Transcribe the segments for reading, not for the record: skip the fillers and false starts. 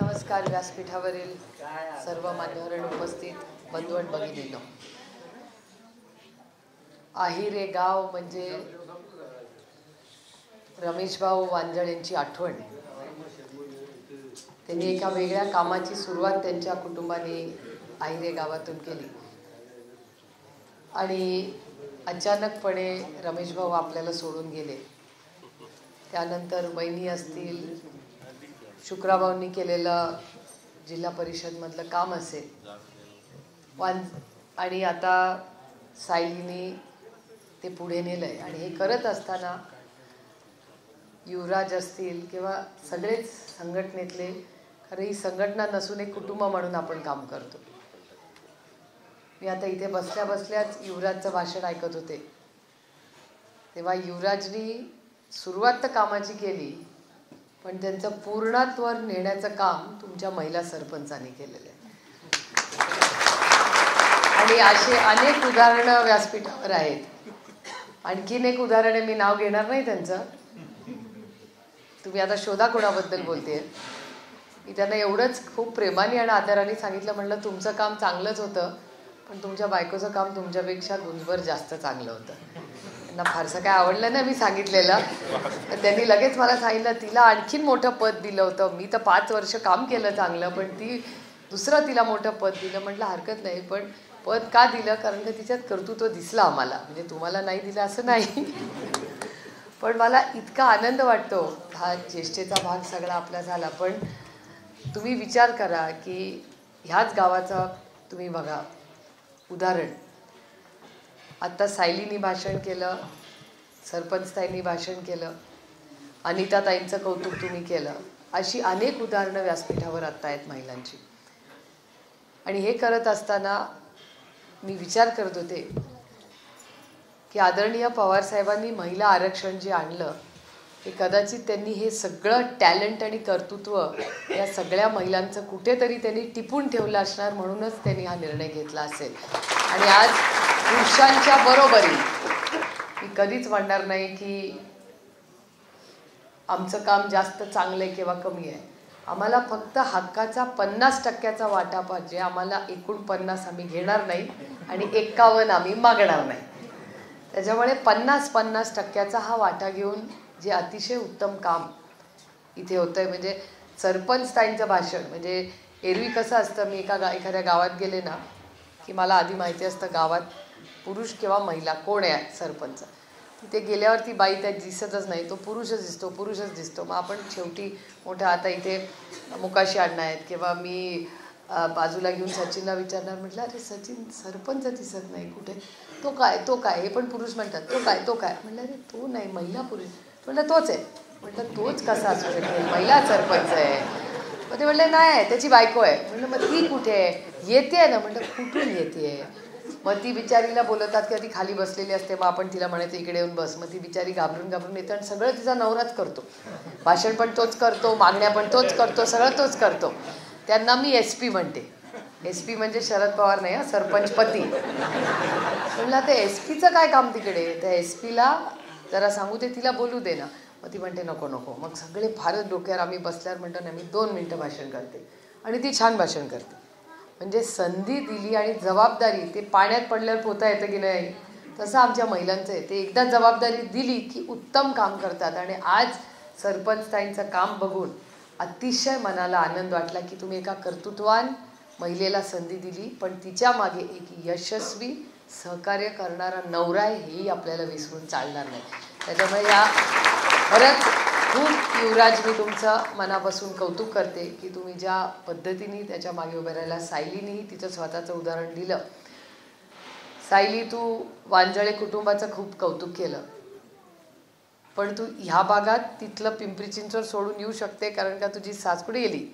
नमस्कार. व्यासपीठावरील सर्व मान्यवर उपस्थित बंधू आणि भगिनींनो, आहिरे गाव म्हणजे रमेशभाऊ वांजळ यांची आठवण. त्यांनी एका वेगळ्या कामाची सुरुवात त्यांच्या कुटुंबाने आहिरे गावातून केली आणि अचानकपणे रमेशभाऊ आपल्याला सोडून गेले. त्यानंतर बहिणी असतील, शुक्राभाऊंनी केलेलं जिल्हा परिषदमधलं काम असेल, आणि आता सायलीने ते पुढे नेलं आहे. आणि हे करत असताना युवराज असतील किंवा सगळेच संघटनेतले, खरं ही संघटना नसून एक कुटुंब म्हणून आपण काम करतो. मी आता इथे बसल्या बसल्याच युवराजचं भाषण ऐकत होते, तेव्हा युवराजनी सुरुवात तर कामाची केली, पण त्यांचं पूर्णत्वावर नेण्याचं काम तुमच्या महिला सरपंचांनी केलेलं आहे. आणि असे अनेक उदाहरणं व्यासपीठावर आहेत. आणखीन एक उदाहरण आहे, मी नाव घेणार नाही त्यांचं, तुम्ही आता शोधा कोणाबद्दल बोलते. मी त्यांना एवढंच खूप प्रेमाने आणि आदराने सांगितलं, म्हणलं तुमचं काम चांगलंच होतं, पण तुमच्या बायकोचं काम तुमच्यापेक्षा गुणभर जास्त चांगलं होतं. त्यांना फारसं काय आवडलं नाही मी सांगितलेलं. त्यांनी लगेच मला सांगितलं, तिला आणखीन मोठं पद दिलं होतं. मी तर 5 वर्ष काम केलं चांगलं, पण दुसरं तिला मोठं पद दिलं. म्हटलं हरकत नाही, पण पद का दिलं? कारण का तिच्यात कर्तृत्व दिसलं आम्हाला. म्हणजे तुम्हाला नाही दिलं असं नाही, पण मला इतका आनंद वाटतो. हा ज्येष्ठेचा भाग सगळा आपला झाला, पण तुम्ही विचार करा की ह्याच गावाचा तुम्ही बघा उदाहरण. आत्ता सायलीनी भाषण केलं, सरपंचताईंनी भाषण केलं, अनिताताईंचं कौतुक तुम्ही केलं. अशी अनेक उदाहरणं व्यासपीठावर आत्ता आहेत महिलांची. आणि हे करत असताना मी विचार करत होते की आदरणीय पवारसाहेबांनी महिला आरक्षण जे आणलं, हे कदाचित त्यांनी हे सगळं टॅलेंट आणि कर्तृत्व या सगळ्या महिलांचं कुठेतरी त्यांनी टिपून ठेवलं असणार, म्हणूनच त्यांनी हा निर्णय घेतला असेल. आणि आज पुरुषांच्या बरोबरी मी कधीच म्हणणार नाही की आमचं काम जास्त चांगलं आहे किंवा कमी आहे. आम्हाला फक्त हक्काचा 50% वाटा पाहिजे. आम्हाला एकूण 50 आम्ही घेणार नाही आणि 51 आम्ही मागणार नाही. त्याच्यामुळे 50-50% हा वाटा घेऊन जे अतिशय उत्तम काम इथे होतंय. म्हणजे सरपंचताईंचं भाषण, म्हणजे एरवी कसं असतं, मी एखाद्या गावात गेले ना की मला आधी माहिती असतं गावात पुरुष किंवा महिला कोण आहे सरपंच. तिथे गेल्यावर ती बाई त्यात दिसतच नाही, तो पुरुषच दिसतो. मग आपण शेवटी मोठं, आता इथे मुकाशी अण्णा आहेत किंवा मी बाजूला घेऊन सचिनला विचारणार, म्हटलं अरे सचिन सरपंच दिसत नाही कुठे, तो काय हे पण पुरुष म्हणतात, तो काय म्हटलं, अरे तो नाही, महिला पुरुष. म्हटलं तोच आहे. म्हटलं तोच कसा असू शकेल, महिला सरपंच आहे. मग ते म्हटले नाही, त्याची बायको आहे. म्हटलं मग ती कुठे आहे? येते ना. म्हटलं कुठून येते? मग ती बिचारीला बोलवतात किंवा ती खाली बसलेली असते, मग आपण तिला म्हणायचं इकडे येऊन बस. मग ती बिचारी घाबरून येते आणि सगळं तिचा नवराच करतो. भाषण पण तोच करतो, मागण्या पण तोच करतो, सगळं तोच करतो. त्यांना मी SP म्हणते. SP म्हणजे शरद पवार नाही, सरपंच पती. म्हणलं ते SPचं काय काम तिकडे? त्या SPला जरा सांगू दे, तिला बोलू दे ना. मग ती म्हणते नको. मग सगळे फारच डोक्यावर आम्ही बसल्यावर म्हणतो ना, मी 2 मिनटं भाषण करते. आणि ती छान भाषण करते. म्हणजे संधी दिली आणि जबाबदारी, ते पाण्यात पडल्यावर पोहता येतं की नाही, तसं आमच्या महिलांचं आहे. ते एकदा जबाबदारी दिली की उत्तम काम करतात. आणि आज सरपंचताईंचं काम बघून अतिशय मनाला आनंद वाटला की तुम्ही एका कर्तृत्वान महिलेला संधी दिली, पण तिच्या मागे एक यशस्वी सहकार्य करणारा नवरा आहे, हेही आपल्याला विसरून चालणार नाही. त्याच्यामुळे या खरंच खूप युवराज, मी तुमचं मनापासून कौतुक करते की तुम्ही ज्या पद्धतीने त्याच्या मागे उभे राहिला. सायलीनेही तिचं स्वतःचं उदाहरण दिलं. सायली, तू वांजळे कुटुंबाचं खूप कौतुक केलं, पण तू ह्या भागात तिथलं पिंपरी चिंचवड सोडून येऊ शकते, कारण का तुझी सास कुठे गेली?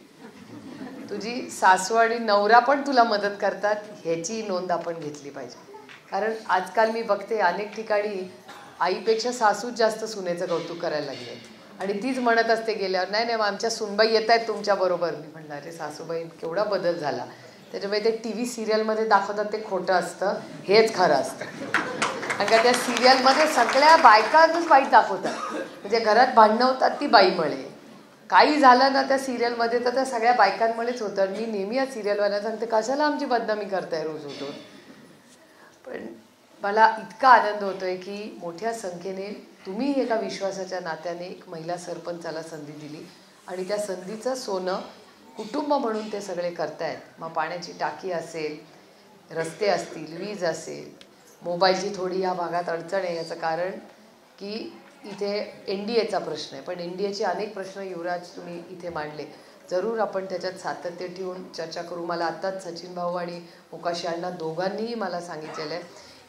तुझी सासू आणि नवरा पण तुला मदत करतात, ह्याची नोंद आपण घेतली पाहिजे. कारण आजकाल मी बघते अनेक ठिकाणी आईपेक्षा सासूच जास्त सुनेचं कौतुक करायला लागले. आणि तीच म्हणत असते गेल्यावर, नाही आमच्या सुनबाई येत आहेत तुमच्याबरोबर. मी म्हणलं अरे सासूबाई, केवढा बदल झाला. त्याच्यामुळे ते TV सिरियलमध्ये दाखवतात ते खोटं असतं, हेच खरं असतं. कारण का त्या सिरियलमध्ये सगळ्या बायकांच वाईट दाखवतात. म्हणजे घरात भांडणं होतात ती बाईमुळे, काही झालं ना त्या सिरियलमध्ये तर त्या सगळ्या बायकांमुळेच होतं. मी नेहमी या सिरियलवाल्या सांगते कशाला आमची बदनामी करताय रोज उठून. पण मला इतका आनंद होतोय की मोठ्या संख्येने तुम्ही एका विश्वासाच्या नात्याने एक महिला सरपंचाला संधी दिली आणि त्या संधीचं सोनं कुटुंब म्हणून ते सगळे करतायत. मग पाण्याची टाकी असेल, रस्ते असतील, वीज असेल, मोबाईलची थोडी या भागात अडचण आहे. याचं कारण की इथे NDAचा प्रश्न आहे. पण NDAचे अनेक प्रश्न युवराज तुम्ही इथे मांडले. जरूर आपण त्याच्यात सातत्य ठेवून चर्चा करू. मला आत्ताच सचिन भाऊ आणि मुकाशी अण्णा दोघांनीही मला सांगितलेलं आहे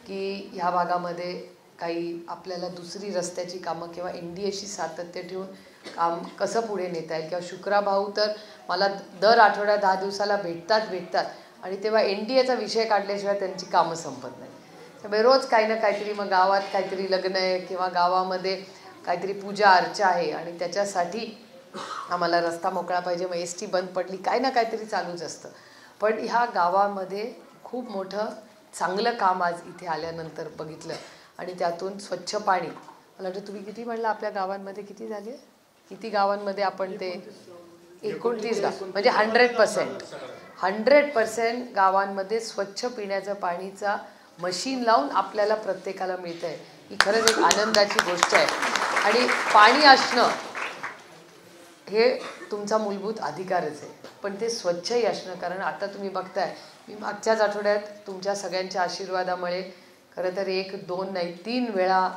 की ह्या भागामध्ये काही आपल्याला दुसरी रस्त्याची कामं किंवा NDAशी सातत्य ठेवून काम कसं पुढे नेता येईल. किंवा शुक्रा भाऊ तर मला दर आठवड्यात 10 दिवसाला भेटतात आणि तेव्हा NDAचा विषय काढल्याशिवाय त्यांची कामं संपत नाही. त्यामुळे रोज काही ना काहीतरी, मग गावात काहीतरी लग्न आहे किंवा गावामध्ये काहीतरी पूजा अर्चा आहे आणि त्याच्यासाठी आम्हाला रस्ता मोकळा पाहिजे, मग ST बंद पडली, काही ना काहीतरी चालूच असतं. पण ह्या गावामध्ये खूप मोठं चांगलं काम आज इथे आल्यानंतर बघितलं आणि त्यातून स्वच्छ पाणी. मला वाटतं तुम्ही किती म्हणलं आपल्या गावांमध्ये किती झाले, किती गावांमध्ये आपण ते 29 गाव म्हणजे 100% गावांमध्ये स्वच्छ पिण्याचं पाणीचा मशीन लावून आपल्याला प्रत्येकाला मिळतं आहे. ही खरंच एक आनंदाची गोष्ट आहे. आणि पाणी असणं हे तुमचा मूलभूत अधिकारच आहे, पण ते स्वच्छही असणं. कारण आता तुम्ही बघताय, मी मागच्याच आठवड्यात तुमच्या सगळ्यांच्या आशीर्वादामुळे खरं तर 1, 2 नाही 3 वेळा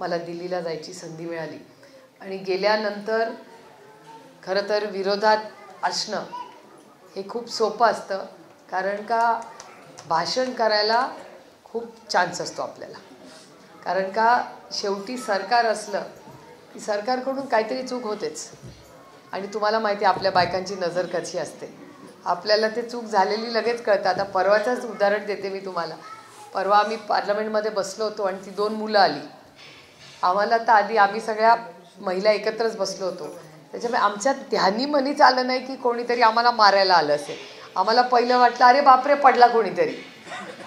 मला दिल्लीला जायची संधी मिळाली. आणि गेल्यानंतर खरं तर विरोधात असणं हे खूप सोपं असतं, कारण का भाषण करायला खूप चान्स असतो आपल्याला. कारण का शेवटी सरकार असलं की सरकारकडून काहीतरी चूक होतेच. आणि तुम्हाला माहिती आहे आपल्या बायकांची नजर कशी असते, आपल्याला ते चूक झालेली लगेच कळतं. आता परवाचंच उदाहरण देते मी तुम्हाला. परवा आम्ही पार्लमेंटमध्ये बसलो होतो आणि ती 2 मुलं आली. आम्हाला तर आधी आम्ही सगळ्या महिला एकत्रच बसलो होतो, त्याच्यामुळे आमच्या ध्यानी मनीच आलं नाही की कोणीतरी आम्हाला मारायला आलं असेल. आम्हाला पहिलं वाटलं अरे बापरे पडला कोणीतरी.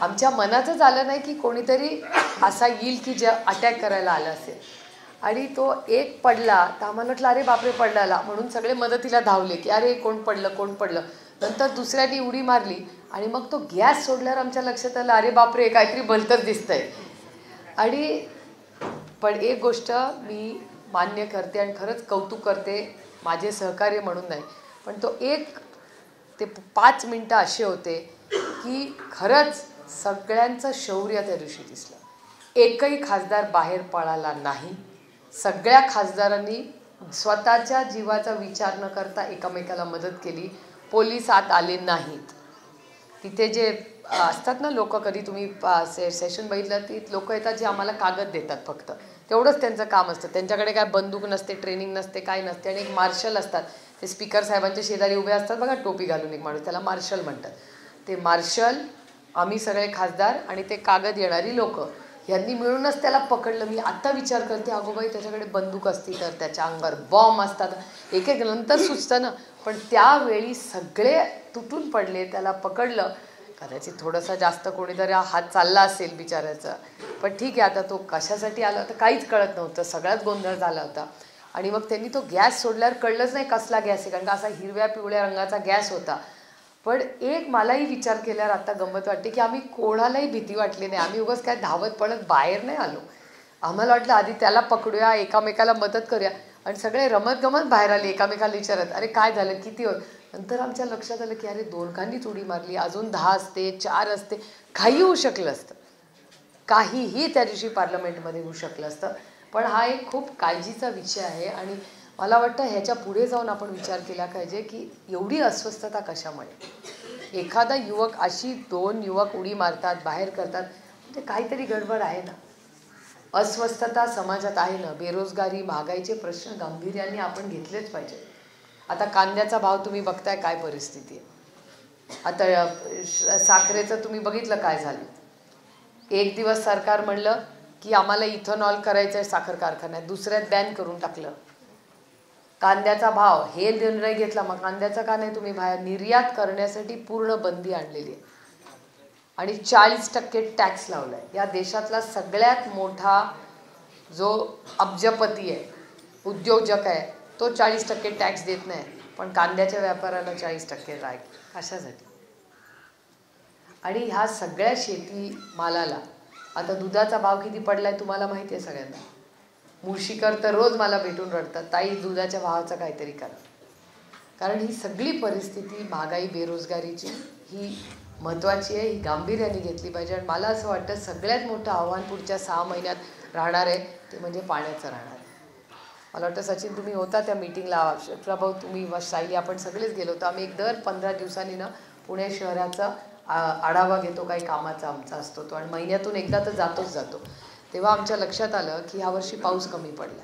आमच्या मनातच आलं नाही की कोणीतरी असा येईल की जे अटॅक करायला आलं असेल. आणि तो एक पडला तर आम्हाला वाटलं अरे बापरे पडला, म्हणून सगळे मदतीला धावले की अरे कोण पडलं. नंतर दुसऱ्यानी उडी मारली आणि मग तो गॅस सोडल्यावर आमच्या लक्षात आलं अरे बापरे काहीतरी भलतंच दिसतंय. आणि पण एक गोष्ट मी मान्य करते आणि खरंच कौतुक करते, माझे सहकार्य म्हणून नाही, पण तो 1 ते 5 मिनटं असे होते की खरंच सगळ्यांचं शौर्य त्या दिवशी दिसलं. एकही खासदार बाहेर पळाला नाही. सगळ्या खासदारांनी स्वतःच्या जीवाचा विचार न करता एकमेकाला मदत केली. पोलीस आत आले नाहीत. तिथे जे असतात ना लोक, कधी तुम्ही सेशन बघितलं ती लोक येतात जे आम्हाला कागद देतात, फक्त तेवढंच त्यांचं काम असतं. त्यांच्याकडे काय बंदूक नसते, ट्रेनिंग नसते, काय नसते. आणि एक मार्शल असतात, ते स्पीकर साहेबांच्या शेजारी उभे असतात बघा, टोपी घालून एक माणूस, त्याला मार्शल म्हणतात. ते मार्शल, आम्ही सगळे खासदार आणि ते कागद येणारी लोक यांनी मिळूनच त्याला पकडलं. मी आत्ता विचार करते अगोबाई त्याच्याकडे बंदूक असती तर, त्याच्या अंगावर बॉम्ब असतात, एक नंतर सुचतं ना. पण त्यावेळी सगळे तुटून पडले, त्याला पकडलं. कदाचित थोडंसं जास्त कोणीतरी हात चालला असेल बिचाऱ्याचा, पण ठीक आहे. आता तो कशासाठी आला होता काहीच कळत नव्हतं, सगळ्याच गोंधळ झाला होता. आणि मग त्यांनी तो गॅस सोडल्यावर कळलंच नाही कसला गॅस आहे, कारण का असा हिरव्या पिवळ्या रंगाचा गॅस होता. पण एक मलाही विचार केल्यावर आता गंमत वाटते की आम्ही कोणालाही भीती वाटली नाही. आम्ही उगाच काय धावत पळत बाहेर नाही आलो. आम्हाला वाटलं आधी त्याला पकडूया, एकामेकाला मदत करूया. आणि सगळे रमत गमत बाहेर आले, एकामेकाला विचारत अरे काय झालं, किती होत. नंतर आमच्या लक्षात आलं की अरे 2 खांनीच उडी मारली, अजून 10 असते, 4 असते, काही होऊ शकलं असतं. काहीही त्या दिवशी पार्लमेंटमध्ये होऊ शकलं असतं. पण हा एक खूप काळजीचा विषय आहे आणि मला वाटतं ह्याच्या पुढे जाऊन आपण विचार केला पाहिजे की एवढी अस्वस्थता कशामुळे. एखादा युवक, अशी 2 युवक उडी मारतात, बाहेर करतात, म्हणजे काहीतरी गडबड आहे ना. अस्वस्थता समाजात आहे ना. बेरोजगारी, महागाईचे प्रश्न गांभीर्याने आपण घेतलेच पाहिजे. आता कांद्याचा भाव तुम्ही बघताय काय परिस्थिती आहे. आता साखरेचं तुम्ही बघितलं काय झालं. एक दिवस सरकार म्हणलं की आम्हाला इथेनॉल करायचं आहे साखर कारखान्यात, दुसऱ्यात बॅन करून टाकलं. कांद्याचा भाव हे निर्णय घेतला, मग कांद्याचा का नाही तुम्ही बाहेर निर्यात करण्यासाठी पूर्ण बंदी आणलेली आहे. आणि 40% टॅक्स लावलाय. या देशातला सगळ्यात मोठा जो अब्जपती आहे, उद्योजक आहे, तो 40% टॅक्स देत नाही, पण कांद्याच्या व्यापाराला 40% राय कशासाठी? आणि ह्या सगळ्या शेती मालाला आता दुधाचा भाव किती पडलाय तुम्हाला माहिती आहे सगळ्यांना. मुळशीकर तर रोज मला भेटून रडतात, ताई दुधाच्या भावाचं काहीतरी करा. कारण ही सगळी परिस्थिती महागाई बेरोजगारीची ही महत्त्वाची आहे, ही गांभीर्याने घेतली पाहिजे. आणि मला असं वाटतं सगळ्यात मोठं आव्हान पुढच्या 6 महिन्यात राहणार आहे ते म्हणजे पाण्याचं राहणार आहे. मला वाटतं सचिन तुम्ही होता त्या मीटिंगला, प्रभाऊ तुम्ही सायली आपण सगळेच गेलो होतो. आम्ही दर 15 दिवसांनी ना पुणे शहराचा आढावा घेतो, काही कामाचा आमचा असतो तो, आणि महिन्यातून एकदा तर जातो. तेव्हा आमच्या लक्षात आलं की ह्यावर्षी पाऊस कमी पडला.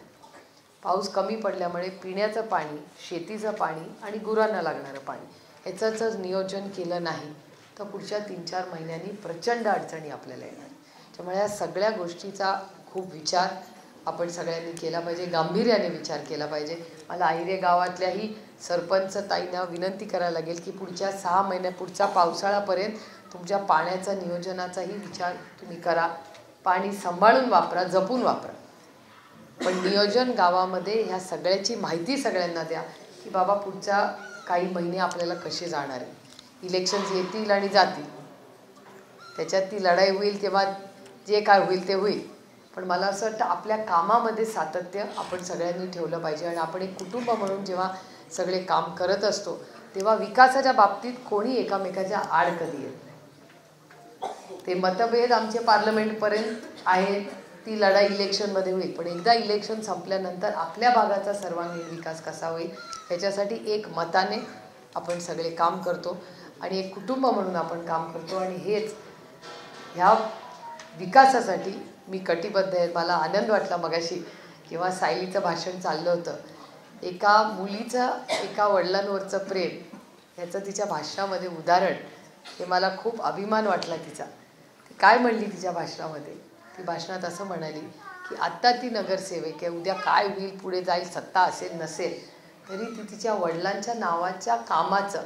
पाऊस कमी पडल्यामुळे पिण्याचं पाणी, शेतीचं पाणी आणि गुरांना लागणारं पाणी याचंच नियोजन केलं नाही तर पुढच्या 3-4 महिन्यांनी प्रचंड अडचणी आपल्याला येणार. त्यामुळे या सगळ्या गोष्टीचा खूप विचार आपण सगळ्यांनी केला पाहिजे, गांभीर्याने विचार केला पाहिजे. मला आहिरे गावातल्याही सरपंच ताईंना विनंती करायला लागेल की पुढच्या 6 महिन्या पुढच्या पावसाळ्यापर्यंत तुमच्या पाण्याचा नियोजनाचाही विचार तुम्ही करा. पाणी सांभाळून वापरा, जपून वापरा, पण नियोजन गावामध्ये ह्या सगळ्याची माहिती सगळ्यांना द्या की बाबा पुढच्या काही महिने आपल्याला कसे जाणार आहे. इलेक्शन्स येतील आणि जातील, त्याच्यात ती लढाई होईल तेव्हा जे काय होईल ते होईल, पण मला असं वाटतं आपल्या कामामध्ये सातत्य आपण सगळ्यांनी ठेवलं पाहिजे. आणि आपण एक कुटुंब म्हणून जेव्हा सगळे काम करत असतो तेव्हा विकासाच्या बाबतीत कोणी एकामेकाच्या आड कधी येत नाही. ते मतभेद आमचे पार्लमेंटपर्यंत आहेत, ती लढाई इलेक्शनमध्ये होईल, पण एकदा इलेक्शन संपल्यानंतर आपल्या भागाचा सर्वांगीण विकास कसा होईल ह्याच्यासाठी एक मताने आपण सगळे काम करतो आणि एक कुटुंब म्हणून आपण काम करतो. आणि हेच ह्या विकासासाठी मी कटिबद्ध आहे. मला आनंद वाटला मगाशी जेव्हा सायलीचं भाषण चाललं होतं, एका मुलीचं एका वडिलांवरचं प्रेम ह्याचं तिच्या भाषणामध्ये उदाहरण, हे मला खूप अभिमान वाटला तिचा. ती काय म्हणली तिच्या भाषणामध्ये, ती भाषणात असं म्हणाली की आत्ता ती नगरसेवक आहे, उद्या काय होईल, पुढे जाईल, सत्ता असेल नसेल तरी ती तिच्या वडिलांच्या नावाच्या कामाचं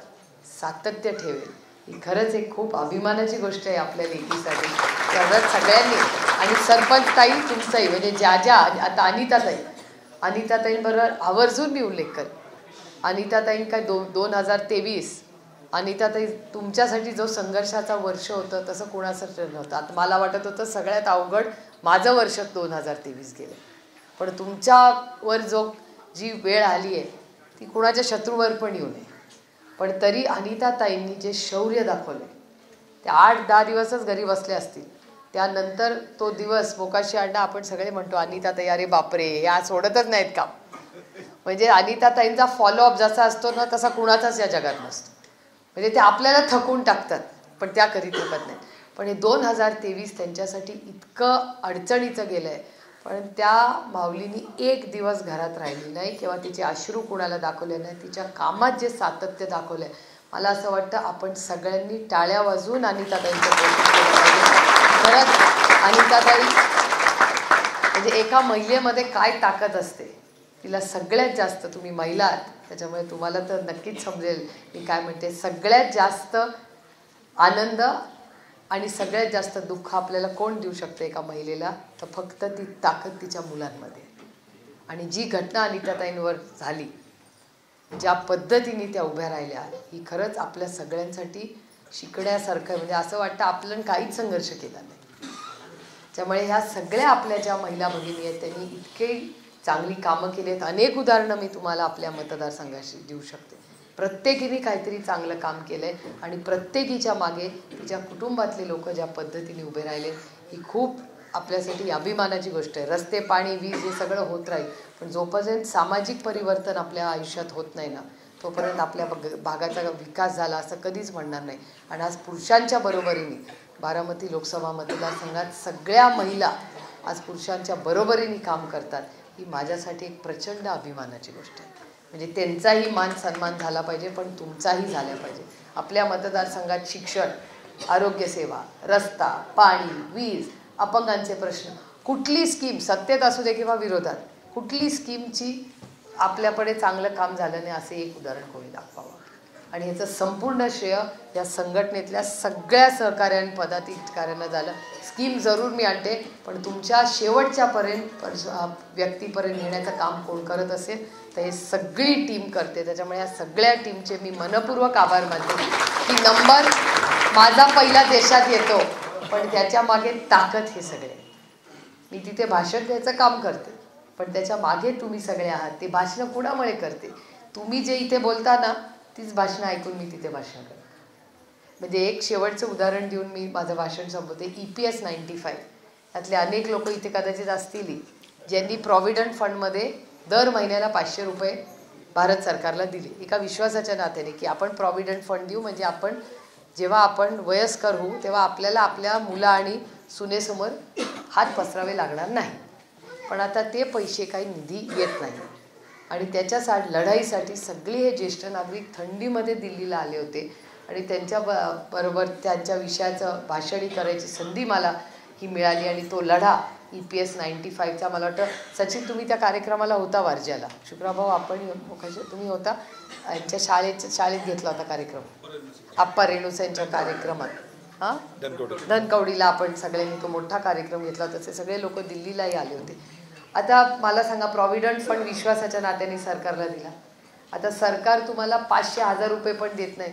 सातत्य ठेवेल. ही खरंच एक खूप अभिमानाची गोष्ट आहे आपल्या लेकीसाठी. खरंच सगळ्यांनी, आणि सरपंच ताई तुमचंही, म्हणजे ज्या आता अनिताताईंबरोबर आवर्जून मी उल्लेख करेन. अनिताताई काय 2023 अनिताताई तुमच्यासाठी जो संघर्षाचा वर्ष होतं तसं कोणासाठी नव्हतं. आता मला वाटत होतं सगळ्यात अवघड माझं वर्ष 2023 गेलं, पण तुमच्यावर जी वेळ आली आहे ती कोणाच्या शत्रूवर पण येऊ नये. पण तरी अनिताताईंनी जे शौर्य दाखवले, ते 8-10 दिवसच घरी बसले असतील, त्यानंतर तो दिवस मोकाशी आणणं. आपण सगळे म्हणतो अनिताताई अरे बापरे या सोडतच नाहीत काम, म्हणजे अनिताताईंचा फॉलोअप जसा असतो ना तसा कुणाचाच या जगात नसतो. म्हणजे ते आपल्याला थकून टाकतात पण त्या कधी थकत नाहीत. पण हे 2023 त्यांच्यासाठी इतकं अडचणीचं गेलं आहे, पण त्या माऊलीनी एक दिवस घरात राहिली नाही किंवा तिचे अश्रू कुणाला दाखवले नाही. तिच्या कामात जे सातत्य दाखवलं आहे, मला असं वाटतं आपण सगळ्यांनी टाळ्या वाजवून अनिताताईंचं कौतुक केलं पाहिजे. खरंच अनिताताई म्हणजे एका महिलेमध्ये काय ताकद असते, तिला सगळ्यात जास्त, तुम्ही महिला आहात त्याच्यामुळे तुम्हाला तर नक्कीच समजेल मी काय म्हणते, सगळ्यात जास्त आनंद आणि सगळ्यात जास्त दुःख आपल्याला कोण देऊ शकतं एका महिलेला, तर फक्त ती ताकद तिच्या मुलांमध्ये. आणि जी घटना अनिताताईंवर झाली, ज्या पद्धतीने त्या उभ्या राहिल्या, ही खरंच आपल्या सगळ्यांसाठी शिकण्यासारखं. म्हणजे असं वाटतं आपल्याला काहीच संघर्ष केला नाही. त्यामुळे ह्या सगळ्या आपल्या ज्या महिला भगिनी आहेत त्यांनी इतके चांगली कामं केली आहेत. अनेक उदाहरणं मी तुम्हाला आपल्या मतदारसंघाशी देऊ शकते. प्रत्येकीने काहीतरी चांगलं काम केलं आहे आणि प्रत्येकीच्या मागे तिच्या कुटुंबातले लोक ज्या पद्धतीने उभे राहिले, ही खूप आपल्यासाठी अभिमानाची गोष्ट आहे. रस्ते, पाणी, वीज हे सगळं होत राहील, पण जोपर्यंत सामाजिक परिवर्तन आपल्या आयुष्यात होत नाही ना तोपर्यंत आपल्या भागाचा विकास झाला असं कधीच म्हणणार नाही. आणि आज पुरुषांच्या बरोबरीने बारामती लोकसभा मतदारसंघात सगळ्या महिला आज पुरुषांच्या बरोबरीने काम करतात, ही माझ्यासाठी एक प्रचंड अभिमानाची गोष्ट आहे. म्हणजे त्यांचाही मान सन्मान झाला पाहिजे, पण तुमचाही झाला पाहिजे. आपल्या मतदारसंघात शिक्षण, आरोग्यसेवा, रस्ता, पाणी, वीज, अपंगांचे प्रश्न, कुठली स्कीम सत्तेत असू दे किंवा विरोधात, कुठली स्कीमची आपल्याकडे चांगलं काम झालं नाही असे एक उदाहरण कोणी दाखवावं. आणि ह्याचं संपूर्ण श्रेय या संघटनेतल्या सगळ्या सहकार्यांनी पदाधिकाऱ्यांना झालं. स्कीम जरूर मी आणते, पण तुमच्या शेवटच्यापर्यंत व्यक्तीपर्यंत नेण्याचं काम कोण करत असेल तर हे सगळी टीम करते. त्याच्यामुळे या सगळ्या टीमचे मी मनपूर्वक आभार मानते की नंबर माझा पहिला देशात येतो, पण त्याच्या मागे ताकद हे सगळे. मी तिथे भाषण द्यायचं काम करते, पण त्याच्या मागे तुम्ही सगळे आहात. ते भाषणं कुणामुळे करते? तुम्ही जे इथे बोलता ना, तीच भाषणं ऐकून मी तिथे भाषण करते. म्हणजे एक शेवटचं उदाहरण देऊन मी माझं भाषण संपवते. EPS 95 यातले अनेक लोक इथे कदाचित असतील ज्यांनी प्रॉव्हिडंट फंडमध्ये दर महिन्याला 500 रुपये भारत सरकारला दिले, एका विश्वासाच्या नात्याने की आपण प्रॉव्हिडंट फंड देऊ, म्हणजे आपण जेव्हा आपण वयस्कर होऊ तेव्हा आपल्याला आपल्या मुला आणि सुनेसमोर हात पसरावे लागणार नाही. पण आता ते पैसे काही निधी येत नाही आणि त्याच्यासाठी लढाईसाठी सगळे हे ज्येष्ठ नागरिक थंडीमध्ये दिल्लीला आले होते आणि त्यांच्या बरोबर त्यांच्या विषयाचं भाषणी करायची संधी मला ही मिळाली. आणि तो लढा EPS 95चा, मला वाटतं सचिन तुम्ही त्या कार्यक्रमाला होता वारज्याला, शुक्राभाऊ आपण तुम्ही होता, यांच्या शाळेत घेतला होता कार्यक्रम, आप्पा रेणूस यांच्या कार्यक्रमात, हां धनकवडीला आपण सगळ्यांनी तो मोठा कार्यक्रम घेतला होता. ते सगळे लोक दिल्लीलाही आले होते. आता मला सांगा, प्रॉव्हिडंट फंड विश्वासाच्या नात्याने सरकारला दिला. आता सरकार तुम्हाला 500-1000 रुपये पण देत नाही.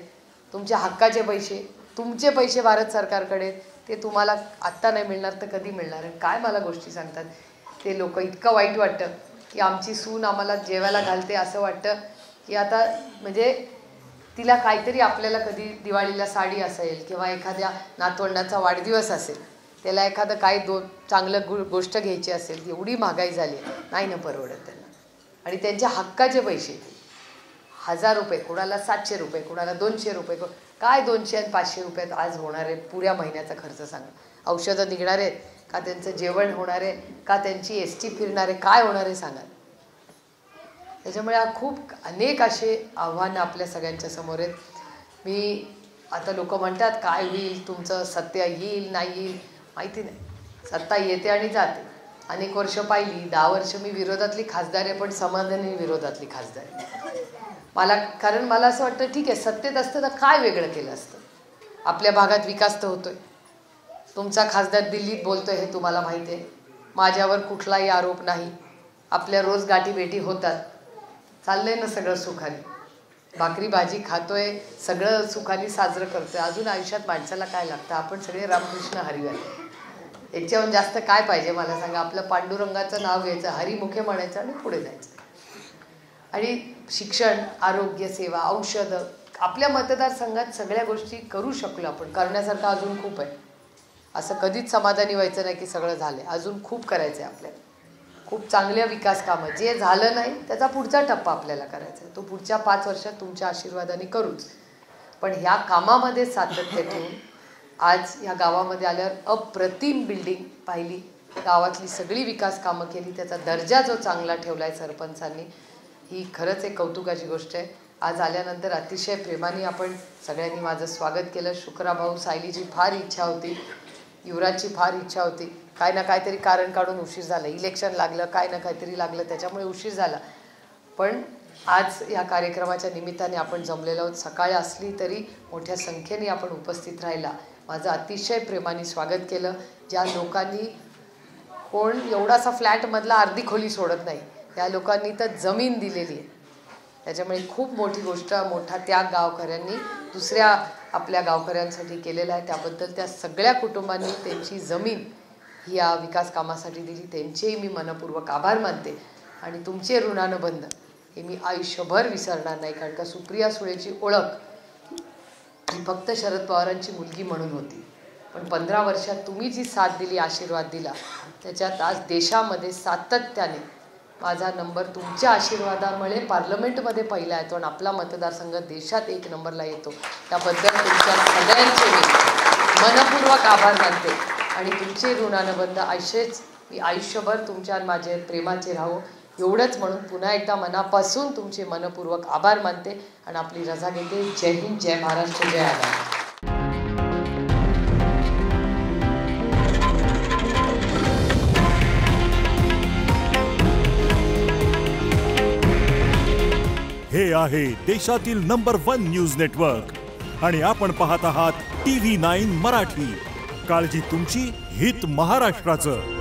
तुमच्या हक्काचे पैसे, तुमचे पैसे भारत सरकारकडे, ते तुम्हाला आत्ता नाही मिळणार तर कधी मिळणार आहे? काय मला गोष्टी सांगतात ते लोक. इतकं वाईट वाटतं की आमची सून आम्हाला जेवायला घालते, असं वाटतं की आता म्हणजे तिला काहीतरी, आपल्याला कधी दिवाळीला साडी असेल किंवा एखाद्या नातवंडाचा वाढदिवस असेल, त्याला एखादं काय चांगलं गोष्ट घ्यायची असेल, एवढी महागाई झाली नाही ना परवडत त्यांना. आणि त्यांच्या हक्काचे पैसे 1000 रुपये, कोणाला 700 रुपये, कोणाला 200 रुपये, काय 200 आणि 500 रुपयात आज होणार आहे पुऱ्या महिन्याचा खर्च सांगा? औषधं निघणार आहेत का? त्यांचं जेवण होणार आहे का? त्यांची ST फिरणार आहे? काय होणार आहे सांगा? त्याच्यामुळे खूप अनेक असे आव्हानं आपल्या सगळ्यांच्या समोर आहेत. मी आता लोक म्हणतात काय होईल, तुमचं सत्य येईल नाही येईल माहिती नाही. सत्ता येते आणि जाते. अनेक वर्ष पाहिली, 10 वर्ष मी विरोधातली खासदार आहे, पण समाधानी विरोधातली खासदार आहे कारण मला असं वाटतं ठीक आहे, सत्तेत असतं तर काय वेगळं केलं असतं? आपल्या भागात विकास तर होतोय, तुमचा खासदार दिल्लीत बोलतोय हे तुम्हाला माहिती आहे, माझ्यावर कुठलाही आरोप नाही, आपल्या रोज गाठीभेटी होतात, चाललंय ना सगळं सुखाने, भाकरी भाजी खातोय, सगळं सुखाने साजरं करतोय. अजून आयुष्यात माणसाला काय लागतं? आपण सगळे रामकृष्ण हरी आहे. याच्याहून जास्त काय पाहिजे मला सांगा? आपलं पांडुरंगाचं नाव घ्यायचं, हरिमुखे म्हणायचं आणि पुढे जायचं. आणि शिक्षण, आरोग्य सेवा, औषधं, आपल्या मतदारसंघात सगळ्या गोष्टी करू शकलो आपण. करण्यासारखं अजून खूप आहे. असं कधीच समाधानी व्हायचं नाही की सगळं झालं. अजून खूप करायचं आहे आपल्याला. खूप चांगल्या विकास कामं, जे झालं नाही त्याचा पुढचा टप्पा आपल्याला करायचा आहे. तो पुढच्या 5 वर्षात तुमच्या आशीर्वादाने करूच. पण ह्या कामामध्ये सातत्य ठेवून आज या गावामध्ये आल्यावर अप्रतिम बिल्डिंग पाहिली, गावातली सगळी विकास कामं केली, त्याचा दर्जा जो चांगला ठेवला आहे सरपंचांनी, ही खरंच एक कौतुकाची गोष्ट आहे. आज आल्यानंतर अतिशय प्रेमाने आपण सगळ्यांनी माझं स्वागत केलं. शुक्राभाऊ, सायलीची फार इच्छा होती, युवराजची फार इच्छा होती, काय ना काहीतरी कारण काढून उशीर झाला, इलेक्शन लागलं, काय ना काहीतरी लागलं, त्याच्यामुळे उशीर झाला. पण आज या कार्यक्रमाच्या निमित्ताने आपण जमलेलो आहोत. सकाळ असली तरी मोठ्या संख्येने आपण उपस्थित राहिला. माझं अतिशय प्रेमाने स्वागत केलं. ज्या लोकांनी, कोण एवढासा फ्लॅटमधला अर्धी खोली सोडत नाही, त्या लोकांनी तर जमीन दिलेली आहे. त्याच्यामुळे खूप मोठी गोष्ट, मोठा त्याग गावकऱ्यांनी दुसऱ्या आपल्या गावकऱ्यांसाठी केलेला आहे. त्याबद्दल त्या सगळ्या कुटुंबांनी त्यांची जमीन ही या विकास कामासाठी दिली, त्यांचेही मी मनपूर्वक आभार मानते. आणि तुमचे ऋणानुबंध हे मी आयुष्यभर विसरणार नाही. कारण का सुप्रिया सुळेची ओळख ही फक्त शरद पवारांची मुलगी म्हणून होती, पण 15 वर्षात तुम्ही जी साथ दिली, आशीर्वाद दिला, त्याच्यात आज देशामध्ये सातत्याने माझा नंबर तुमच्या आशीर्वादामुळे पार्लमेंटमध्ये पहिला येतो आणि आपला मतदारसंघ देशात 1 नंबरला येतो. त्याबद्दल तुमच्या सगळ्यांचे मी मनपूर्वक आभार मानते. आणि तुमचे ऋणानुबंध असेच मी आयुष्यभर तुमच्या माझे प्रेमाचे राहो, एवढंच म्हणून पुन्हा एकदा मनापासून तुमचे मनपूर्वक आभार मानते आणि आपली रजा घेते. जय हिंद, जय महाराष्ट्र, जय आझाद. हे आहे देशातील नंबर 1 न्यूज नेटवर्क आणि आपण पाहत आहात TV9 मराठी. काळजी तुमची, हित महाराष्ट्राचं.